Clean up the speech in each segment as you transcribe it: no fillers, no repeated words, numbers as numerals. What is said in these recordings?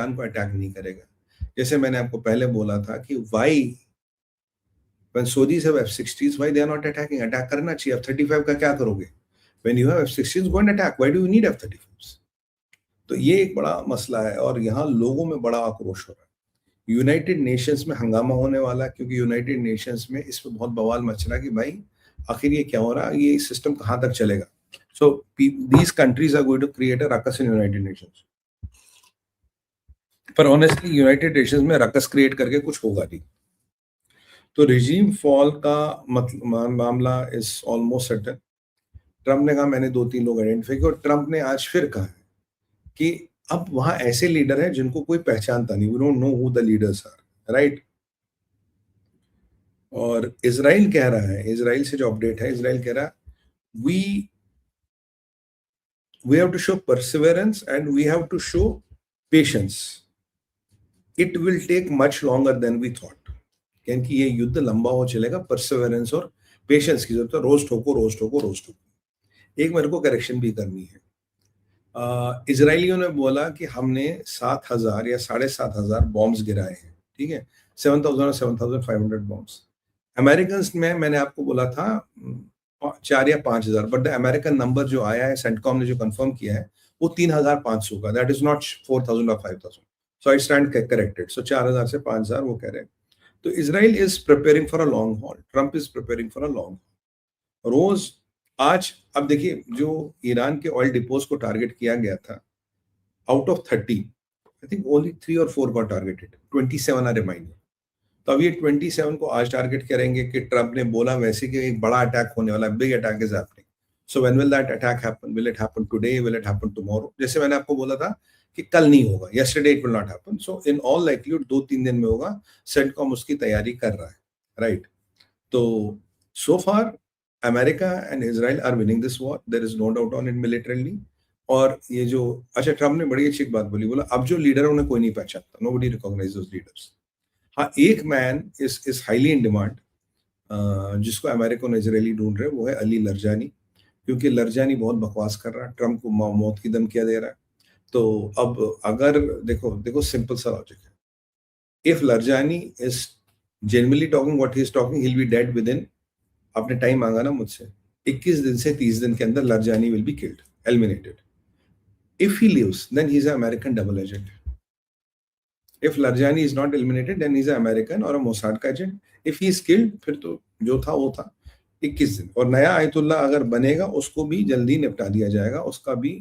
Iran को attack नहीं करेगा। जैसे मैंने आपको पहले बोला था कि why when Saudis have F-60s, why they are not attacking? Attack करना चाहिए। F-35 का क्या करोगे? When you have F-16s, go and attack. Why do you need F-35s? तो ये एक बड़ा मसला है और यहाँ लोगों में बड़ा आक्रोश हो रहा है। यूनाइटेड नेशंस में हंगामा होने वाला है क्योंकि यूनाइटेड नेशंस में इस पर बहुत बवाल मच रहा है कि भाई आखिर ये क्या हो रहा है, ये सिस्टम कहाँ तक चलेगा। So these countries are going to create a ruckus in United Nations. पर ऑनेस्टली यूनाइटेड नेशंस में रकस क्रिएट करके कुछ होगा नहीं। तो रिजीम फॉल का मामला इज ऑलमोस्ट सर्टेन। ट्रंप ने कहा मैंने 2-3 लोग आइडेंटिफाई किए और ट्रंप ने आज फिर कहा कि अब वहां ऐसे लीडर हैं जिनको कोई पहचानता नहीं, we don't know who the leaders are, right. और इजराइल कह रहा है, इजराइल से जो अपडेट है, इजराइल कह रहा है we have to show perseverance and we have to show patience. It will take much longer than we thought, क्योंकि ये युद्ध लंबा हो चलेगा। परसिवरेंस और पेशेंस की जरूरत है। रोज ठोको। एक मेरे को करेक्शन भी करनी है। इजरायलियों ने बोला कि हमने 7,000 या 7,500 बॉम्ब्स गिराए हैं, ठीक है, 7,000 और 7,500 बॉम्ब्स। अमेरिकन में मैंने आपको बोला था 4 या 5,000, बट द अमेरिकन नंबर जो आया है, सेंटकॉम ने जो कंफर्म किया है, वो 3,500 का, दैट इज नॉट 4,000 और 5,000। सो आई स्टैंड करेक्टेड। सो 4,000 से 5,000 वो कह रहे हैं। तो Israel is preparing for a long haul, Trump is preparing for a long haul. रोज आज अब देखिए, जो ईरान के ऑयल डिपोज को टारगेट किया गया था, out of 30 I think only 3 और 4 गॉट टारगेटेड, 27 आर रिमाइंडिंग। तो अब ये 27 को आज टारगेट करेंगे कि ट्रंप ने बोला वैसे कि एक बड़ा अटैक होने वाला है, big attack is happening. So when will that attack happen? Will it happen today? Will it happen tomorrow? जैसे मैंने आपको बोला था कि कल नहीं होगा, yesterday it will not happen. So in all likelihood 2-3 दिन में होगा। सेंटकॉम उसकी तैयारी कर रहा है, राइट। तो so far America and Israel are winning this war, there is no doubt on it militarily. और ये जो अच्छा ट्रंप ने बड़ी अच्छी बात बोली, बोला अब जो लीडर है उन्हें कोई नहीं पहचानता, नोबडी रिकॉग्नाइज दोस लीडर्स। हाँ, एक man is highly in demand, जिसको अमेरिका और इजरायली ढूंढ रहे हैं, वो है अली लरजानी। क्योंकि लरजानी बहुत बकवास कर रहा है, ट्रंप को मौत की धमकियां दे रहा है। तो अब अगर देखो सिंपल सा लॉजिक है, if Larijani is genuinely talking what he is talking, he will be dead within, आपने टाइम मांगा ना मुझसे, 21 दिन से 30 दिन के अंदर Larijani will be killed, eliminated. If he lives then he is a American double agent. If Larjani is not eliminated, then he's an American or a Mossad का agent. If he is killed, फिर तो जो था वो था। 21 दिन। और नया आयतुल्ला अगर बनेगा, उसको भी जल्दी निपटा दिया जाएगा, उसका भी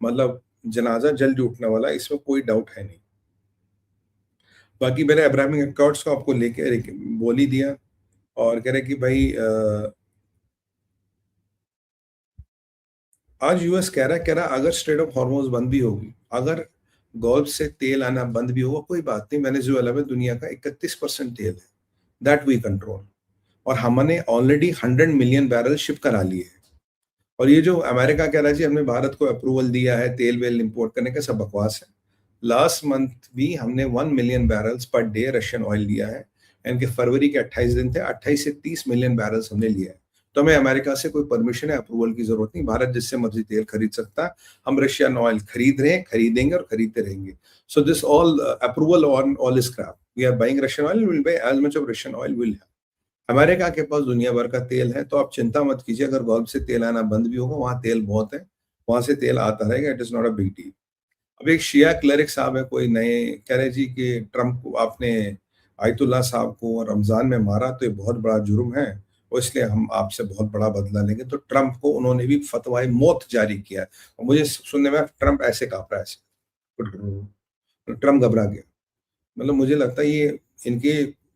मतलब जनाजा जल्दी उठने वाला है, इसमें कोई डाउट है नहीं। बाकी मैंने अब्राहमिक अकॉर्ड्स को आपको लेके बोल ही दिया और कह रहे कि भाई आज यूएस कह रहा अगर स्ट्रेट ऑफ हॉर्मोज बंद भी होगी, अगर गल्फ से तेल आना बंद भी होगा, कोई बात नहीं, वेनेजुएला में दुनिया का 31% तेल है, दैट वी कंट्रोल। और हमने ऑलरेडी 100 मिलियन बैरल शिप करा लिए हैं। और ये जो अमेरिका कह रहा है जी हमने भारत को अप्रूवल दिया है तेल वेल इंपोर्ट करने का, सब बकवास है। लास्ट मंथ भी हमने 1 million barrels per day Russian oil लिया है। इनके फरवरी के 28 दिन थे, 28 से 30 मिलियन बैरल्स हमने लिया है। तो हमें अमेरिका से कोई परमिशन है, अप्रूवल की जरूरत नहीं। भारत जिससे मर्जी तेल खरीद सकता है। हम रशियन ऑयल खरीद रहे हैं, खरीदेंगे और खरीदते रहेंगे। So this all approval all is crap. We are buying Russian oil, will buy as much of Russian oil will have. America के पास दुनिया भर का तेल है, तो आप चिंता मत कीजिए। अगर गल्फ से तेल आना बंद भी होगा, वहां तेल बहुत है, वहां से तेल आता रहेगा। It is not a big deal. अब एक शिया क्लरिक साहब है, कोई नए कह रहे जी कि ट्रंप को आपने आयतुल्ला साहब को रमजान में मारा तो ये बहुत बड़ा जुर्म है और इसलिए हम आपसे बहुत बड़ा बदला लेंगे। तो ट्रंप को उन्होंने भी फतवाए मौत जारी किया है। और मुझे सुनने में ट्रंप ऐसे कांप रहा है, ऐसे ट्रंप घबरा गया। मतलब मुझे लगता है ये इनके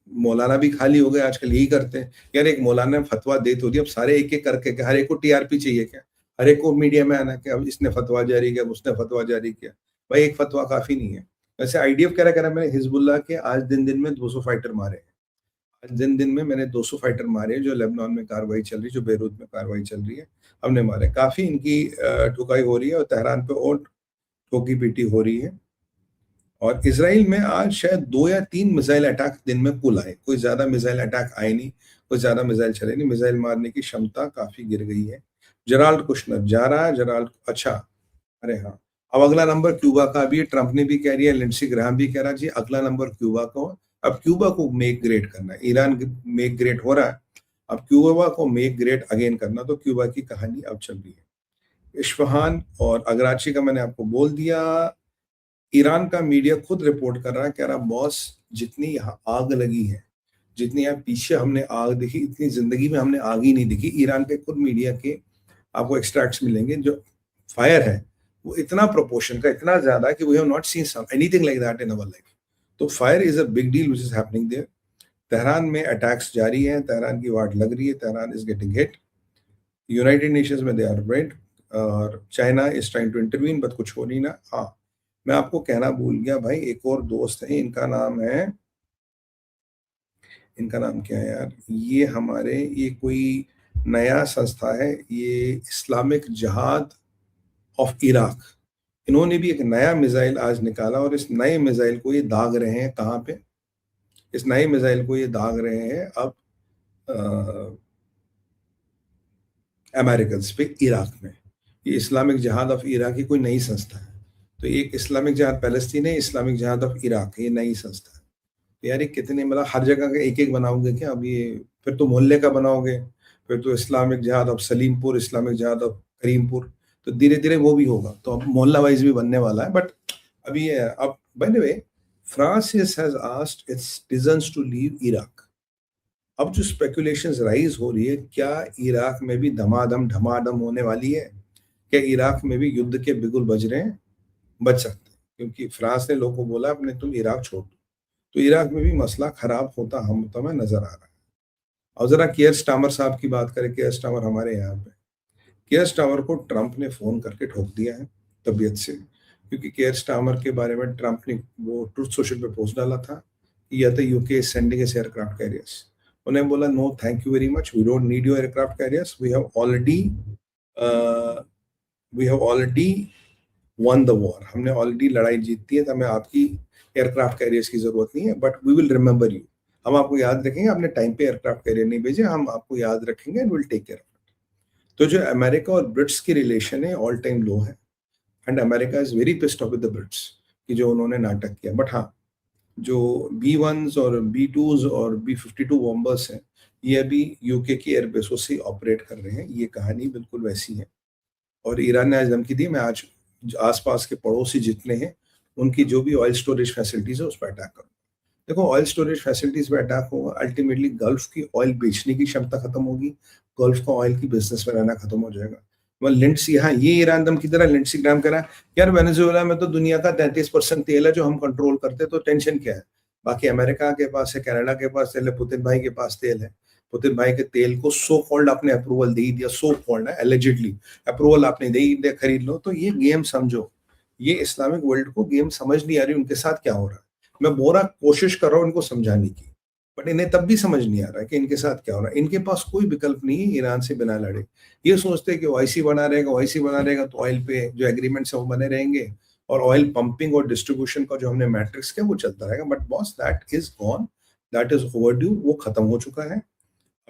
मौलाना भी खाली हो गए, आजकल यही करते हैं। यार एक मौलाना ने फतवा दे तो दिया, अब सारे एक एक करके, हर एक को टीआरपी चाहिए क्या? हर एक को मीडिया में आना क्या? अब इसने फतवा जारी किया, उसने फतवा जारी किया। भाई एक फतवा काफी नहीं है। वैसे आईडीएफ कह रहा मैंने हिजबुल्लाह के आज दिन में 200 फाइटर मारे हैं। आज दिन में मैंने 200 फाइटर मारे हैं, जो लेबनान में कार्रवाई चल रही है, जो बेरूत में कार्रवाई चल रही है, हमने मारे। काफी इनकी ठुकाई हो रही है और तेहरान पे और ठोकी पीटी हो रही है। और इसराइल में आज शायद 2 या 3 मिसाइल अटैक दिन में कुल आए, कोई ज्यादा मिसाइल अटैक आए नहीं, कोई ज्यादा मिसाइल चले नहीं। मिसाइल मारने की क्षमता काफी गिर गई है। जराल्ड कुशनर जा रहा है, जराल्ड अच्छा, अरे हाँ, अब अगला नंबर क्यूबा का भी है, ट्रंप ने भी कह रही है, लिंडसी ग्राहम भी कह रहा है जी अगला नंबर क्यूबा का हो। अब क्यूबा को मेक ग्रेट करना है, ईरान मेक ग्रेट हो रहा है, अब क्यूबा को मेक ग्रेट अगेन करना, तो क्यूबा की कहानी अब चल रही है। इस्फहान और अगराची का मैंने आपको बोल दिया। ईरान का मीडिया खुद रिपोर्ट कर रहा है, कह रहा बॉस जितनी यहाँ आग लगी है, जितनी यहाँ पीछे हमने आग देखी, इतनी जिंदगी में हमने आग ही नहीं देखी। ईरान के खुद मीडिया के आपको एक्सट्रैक्ट्स मिलेंगे, जो फायर है वो इतना प्रोपोर्शन का, इतना ज्यादा कि we have not seen anything like that in our life. तो fire is a big deal which is happening there. Tehran में अटैक्स जारी हैं, तेहरान की वाट लग रही है, Tehran is getting hit. United Nations में दे आर रेड और China is trying to intervene, but कुछ हो नहीं ना। हाँ, मैं आपको कहना भूल गया भाई, एक और दोस्त है, इनका नाम है, इनका नाम क्या है यार, ये हमारे, ये कोई नया संस्था है, ये इस्लामिक जिहाद ऑफ इराक। इन्होंने भी एक नया मिसाइल आज निकाला और इस नए मिसाइल को ये दाग रहे हैं कहाँ पे, इस नए मिसाइल को ये दाग रहे हैं अब अमेरिकन पे इराक में। ये इस्लामिक जिहाद ऑफ इराक की कोई नई संस्था है। तो एक इस्लामिक जिहाद पैलेस्तीन है, इस्लामिक जिहाद ऑफ इराक है, ये नई संस्था है। तो यार ये कितने, मतलब हर जगह का एक एक बनाओगे क्या? अब ये फिर तो मोहल्ले का बनाओगे, फिर तो इस्लामिक जिहाद ऑफ सलीमपुर, इस्लामिक जिहाद ऑफ करीमपुर, तो धीरे धीरे वो भी होगा, तो अब मोहल्ला वाइज भी बनने वाला है। बट अभी ये अब by the way France has asked its citizens to leave Iraq. अब जो स्पेकुलेशंस राइज हो रही है, क्या इराक में भी धमाधम ढमाडम होने वाली है? क्या इराक में भी युद्ध के बिगुल बज रहे हैं? बच सकते हैं, क्योंकि फ्रांस ने लोगों को बोला अपने तुम इराक छोड़ दो। तो इराक में भी मसला खराब होता हम तो हमें नजर आ रहा है। और जरा केयर स्टामर साहब की बात करें, केयर स्टामर हमारे यहाँ पे, केयर स्टामर को ट्रंप ने फोन करके ठोक दिया है तबीयत से, क्योंकि केयर स्टामर के बारे में ट्रंप ने वो ट्रुथ सोशल पे पोस्ट डाला था कि या तो UK sending as aircraft carriers. उन्हें बोला no thank you very much, we don't need your aircraft carriers, we have already won the war, हमने ऑलरेडी लड़ाई जीती है, तो हमें आपकी एयरक्राफ्ट कैरियर्स की जरूरत नहीं है, but we will remember you, हम आपको याद रखेंगे, आपने टाइम पे एयरक्राफ्ट कैरियर नहीं भेजे, हम आपको याद रखेंगे and will take care of it. तो जो अमेरिका और ब्रिट्स की रिलेशन है ऑल टाइम लो है, and America is very pissed off with the Brits कि जो उन्होंने नाटक किया। बट हाँ, जो B1s और B2s और B-52 बॉम्बर्स हैं, ये अभी यूके की एयरबेसों से ऑपरेट कर रहे हैं, ये कहानी बिल्कुल वैसी है। और ईरान ने आज धमकी दी, मैं आज आसपास के पड़ोसी जितने हैं उनकी जो भी ऑयल स्टोरेज फैसिलिटीज है उस पर अटैक करूँ। देखो, ऑयल स्टोरेज फैसिलिटीज पे अटैक होगा, अल्टीमेटली गल्फ की ऑयल बेचने की क्षमता खत्म होगी, गल्फ का ऑयल की बिजनेस में रहना खत्म हो जाएगा। वह लिंडसी, हाँ ये ईरान दम की तरह लिंडसी ग्राम करा यार, वेनेजुएला में तो दुनिया का 33% तेल है जो हम कंट्रोल करते, तो टेंशन क्या है? बाकी अमेरिका के पास है, कनाडा के पास तेल है, पुतिन भाई के पास तेल है। पुतिन भाई के तेल को सो कॉल्ड आपने अप्रूवल दे ही दिया, सो कॉल्ड है, एलिजिडली अप्रूवल आपने दे ही दिया, खरीद लो। तो ये गेम समझो, ये इस्लामिक वर्ल्ड को गेम समझ नहीं आ रही उनके साथ क्या हो रहा है। मैं बोरा कोशिश कर रहा हूँ इनको समझाने की, बट इन्हें तब भी समझ नहीं आ रहा है कि इनके साथ क्या हो रहा है। इनके पास कोई विकल्प नहीं है ईरान से बिना लड़े। ये सोचते हैं कि ओआईसी बना रहेगा, ओआईसी बना रहेगा तो ऑयल पे जो एग्रीमेंट्स है वो बने रहेंगे, और ऑयल पंपिंग और डिस्ट्रीब्यूशन का जो हमने मैट्रिक्स किया वो चलता रहेगा। But boss that is gone, that is overdue, वो खत्म हो चुका है।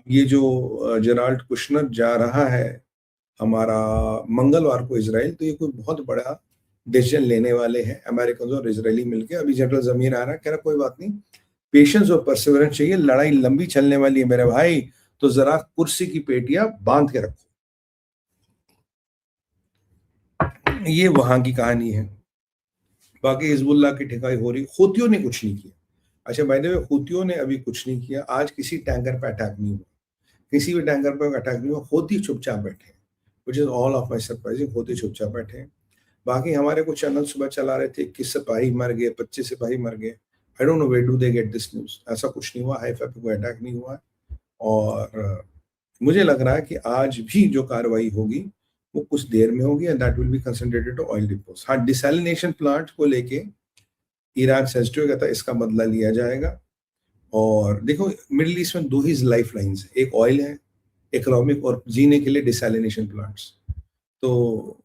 ये जो जेराल्ड कुशनर जा रहा है हमारा मंगलवार को इजराइल, तो ये कोई बहुत बड़ा डिसीजन लेने वाले हैं अमेरिकन और इजरायली मिलकर। अभी जनरल जमीर आ रहा है, कह रहा कोई बात नहीं, पेशेंस और परसिवरेंस चाहिए, लड़ाई लंबी चलने वाली है मेरे भाई, तो जरा कुर्सी की पेटियां बांध के रखो। ये वहां की कहानी है। बाकी हिजबुल्लाह की ठिकाई हो रही, हूतियों ने कुछ नहीं किया। अच्छा भाई, हूतियों ने अभी कुछ नहीं किया, आज किसी टैंकर पर अटैक नहीं हुआ, किसी भी टैंकर पर अटैक नहीं हुआ, हूती चुपचाप बैठे, which is all of my surprising, Houthi चुपचाप बैठे हैं। बाकी हमारे कुछ चैनल सुबह चला रहे थे 21 सिपाही मर गए, 25 सिपाही मर गए। I don't know where do they get this news, ऐसा कुछ नहीं हुआ, हाइफा पे कोई अटैक नहीं हुआ। और मुझे लग रहा है कि आज भी जो कार्रवाई होगी वो कुछ देर में होगी, and that will be concentrated to oil depots. हाँ, डिसैलिनेशन प्लांट को लेके ईरान सेंसिटिव कहता है, इसका बदला लिया जाएगा। और देखो, मिडिल ईस्ट में दो ही लाइफ लाइन्स है, एक ऑयल है, इकोनॉमिक, और जीने के लिए डिसैलिनेशन प्लांट्स। तो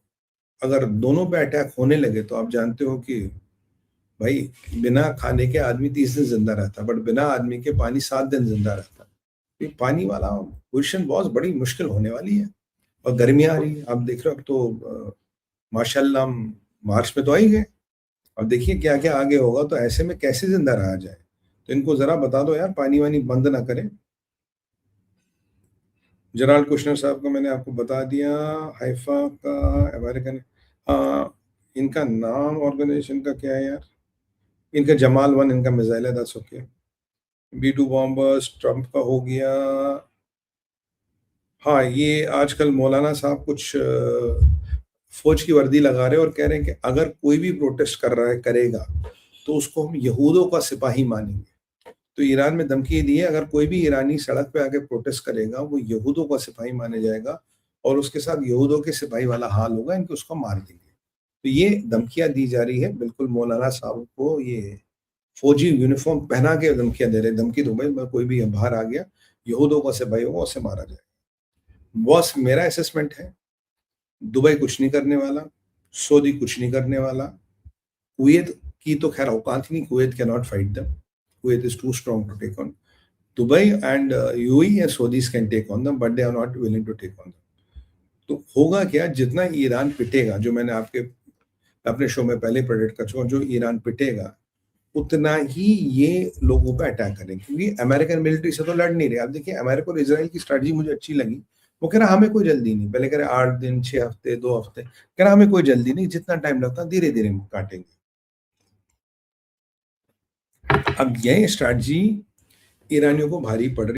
अगर दोनों पे अटैक होने लगे तो आप जानते हो कि भाई बिना खाने के आदमी 30 दिन जिंदा रहता, बट बिना आदमी के पानी 7 दिन जिंदा रहता। ये पानी वाला पोजिशन बहुत बड़ी मुश्किल होने वाली है। और गर्मी आ रही है, आप देख रहे हो अब तो माशाल्लाह मार्च में तो आ ही गए। अब देखिए क्या क्या आगे होगा, तो ऐसे में कैसे जिंदा रहा जाए? तो इनको जरा बता दो यार, पानी वानी बंद ना करें। जराल्ड कुशनर साहब को मैंने आपको बता दिया, हाइफा का अमेरिकन। इनका नाम ऑर्गेनाइजेशन का क्या है यार? इनका जमाल वन इनका मिसाइल है, that's okay. B2 bombers Trump का हो गया। हाँ, ये आजकल मौलाना साहब कुछ फौज की वर्दी लगा रहे हैं और कह रहे हैं कि अगर कोई भी प्रोटेस्ट कर रहा है करेगा तो उसको हम यहूदों का सिपाही मानेंगे। तो ईरान में धमकी दी है, अगर कोई भी ईरानी सड़क पे आके प्रोटेस्ट करेगा वो यहूदों का सिपाही माने जाएगा और उसके साथ यहूदों के सिपाही वाला हाल होगा, इनके उसको मार देंगे। तो ये धमकियां दी जा रही है, बिल्कुल मौलाना साहब को ये फौजी यूनिफॉर्म पहना के धमकियां दे रहे हैं। धमकी दो भाई, मैं कोई भी बाहर आ गया यहूदों का सिपाही होगा, उसे मारा जाएगा। बॉस, मेरा असेसमेंट है दुबई कुछ नहीं करने वाला, सऊदी कुछ नहीं करने वाला, कुवैत की तो खैर औकात ही नहीं, Kuwait can not fight them, Kuwait is too strong to take on Dubai and UAE and Saudis can take on them but they are not willing to take on them. तो होगा क्या, जितना ईरान पिटेगा, जो मैंने आपके अपने show में पहले प्रेडिक्ट कर चुका हूं, जो ईरान पिटेगा उतना ही ये लोगों पे अटैक करेंगे, क्योंकि अमेरिकन मिलिट्री से तो लड़ नहीं रहे। आप देखिए अमेरिका और इसराइल की स्ट्रेटजी मुझे अच्छी लगी। वो कह रहा हमें कोई जल्दी नहीं, पहले कह रहे 8 दिन 6 हफ्ते 2 हफ्ते, कह रहा हमें कोई जल्दी नहीं, जितना टाइम लगता धीरे धीरे काटेंगे। अब यह स्ट्रेटजी ईरानियों को भारी पड़ रही